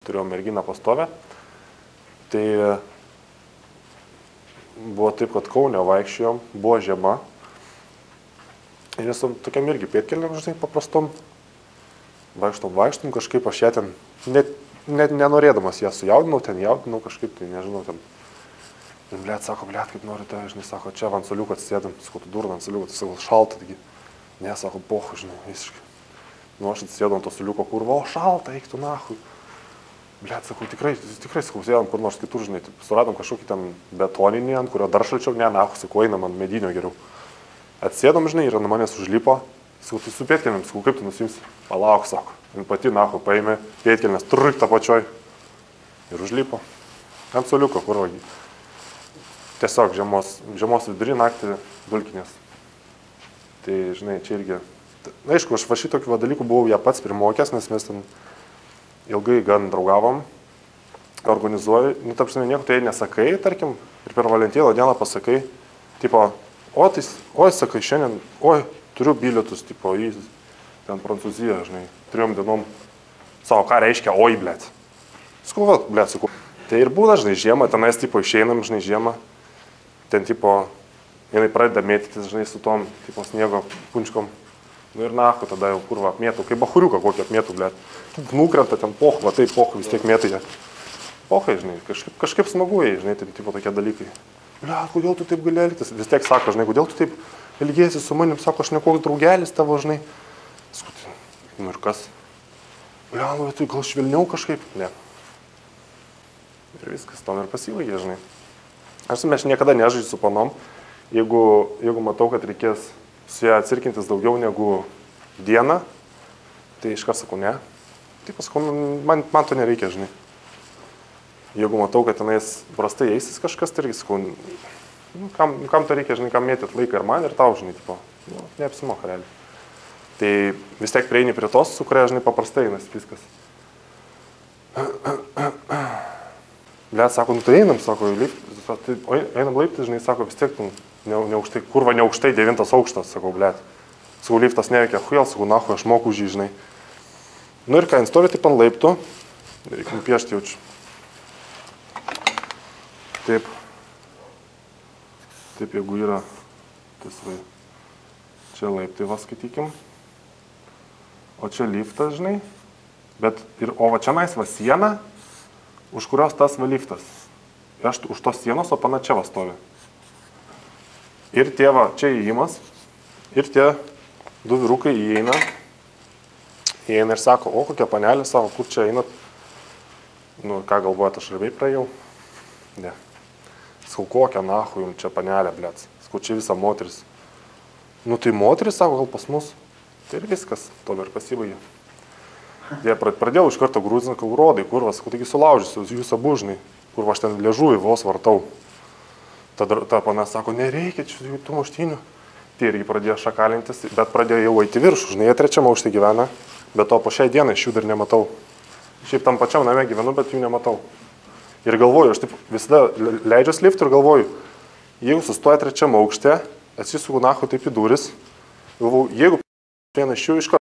turėjau merginą pastovę. Tai buvo taip, kad Kaune vaikščiojom, buvo žiema. Ir esu tokiam irgi pėtkelėm, žinai, paprastom. Vaikštom, kažkaip aš ją ten, net nenorėdamas ją sujaudinau, kažkaip, tai nežinau, ten. Ir blėt, sako, kaip nori tai, žinai, sako, čia ant soliuko atsisėdam, sako, tu durna ant soliuko, tai sako, šalta, taigi. Ne, sako, pohu, žinai, visiškai. Nu, aš atsisėdau ant to soliuko, kur, o, šalta, eik tu nahui. Blėt, sakau, tikrai, sakau, sėdam kur nors kitur, žinai, suradom kažkokį ten betoninį, ant kurio dar šalčiau, ne, nahui, sakau, einam ant medinio geriau. Atsėdom, žinai, ir ant manęs užlipo, sakau, tai su pėtkelėm, sakau, kaip tu nusimsi? Palauk, sako, ir pati nahui paėmė pėtkelės, truk tą pačioj ir užlipo. Ant soliuko, kur vagi. Tiesiog žiemos vidury naktį dulkinės. Tai, žinai, čia irgi. Na, aišku, aš va šitokių dalykų buvau ją pats primokęs, nes mes ten ilgai gan draugavom, organizuoju. Nu, ta prasme, nieko tai nesakai, tarkim, ir per Valentino dieną pasakai, tipo, oi, sakai, šiandien, oi, turiu bilietus, tipo, į ten Prancūziją, žinai, 3 dienom. Savo, ką reiškia, oi, blėt. Sakau, va, blėt, sakau. Tai ir būna, žinai, žiemą, tenais, tipo, išeinam, žinai, žiemą. Ten, tipo, jinai pradeda mėtytis, žinai, su tom, tipo, sniego punčkom. Nu ir nahu, tada jau kurva apmėtų, kaip bahuriuką kokį apmėtų, blėt. Nukrenta ten pohu, va tai pohu vis tiek mėtai jie. Pohai, žinai, kažkaip smagu jai, žinai, ten, tipo, tokie dalykai. Blėt, kodėl tu taip gali elgtis? Vis tiek sako, žinai, kodėl tu taip elgiesi su manim, sako, aš ne koks draugelis tavo, žinai. Sakau, nu ir kas? Blėt, nu, tai gal švelniau kažkaip? Ne. Ir viskas, tom ir pasivaigė, žinai. Aš niekada nežaidžiu su panom, jeigu matau, kad reikės su ją atsirkintis daugiau negu dieną, tai iškart sakau, ne. Tai pasakau, man to nereikia, žinai. Jeigu matau, kad tenais prastai eisis kažkas, tai irgi sakau, nu, kam to reikia, žinai, kam mėtyt laiką ir man, ir tau, žinai, tipo, nu, neapsimoka realiai. Tai vis tiek prieini prie tos, su kuria, žinai, paprastai einas viskas. Blėt, sako, nu tai einam, sako, einam laiptis, žinai, sako, vis tiek, neužtai, kurva neužtai 9 aukštas, sakau, blėt. Sakau, liftas neveikia, huijal, sakau, nahu, aš moku už jį, žinai. Nu ir ką, jin stovi taip ant laiptų, reikia nupiešti jaučiu. Taip, jeigu yra, tas va, čia laiptai, va, skaitykim. O čia liftas, žinai, o va čia nais va siena, už kurios tas va liftas. Ir aš už tos sienos, o pana čia va stovi. Ir tie va, čia įėjimas, ir tie 2 vyrukai įeina ir sako, o kokia panelė, sako, kur čia einat? Nu, ką galvojat, aš ramiai praėjau? Ne. Sakau, kokią nahu jums čia panelė, blėt. Sakau, čia visa moteris. Nu, tai moteris, sako, gal pas mus. Tai ir viskas, to ir pasibaigė. Jie pradėjau iš karto grūzinti, kad rodai, kurva, sakau, taigi sulaužysiu jūs abu, žinai, kurva aš ten liežuvį vos vartau. Ta pana sako, nereikia čia tų muštynių. Tai irgi pradėjo šakalintis, bet pradėjo jau eiti viršų, žinai, jie 3 aukšte gyvena, bet to po šiai dienai aš jų dar nematau. Šiaip tam pačiam name gyvenu, bet jų nematau. Ir galvoju, aš taip visada leidžiuos liftui ir galvoju, jeigu sustoja 3 aukšte, atsisuku nahu taip į duris, galvoju, jeigu vienas iš jų iš karto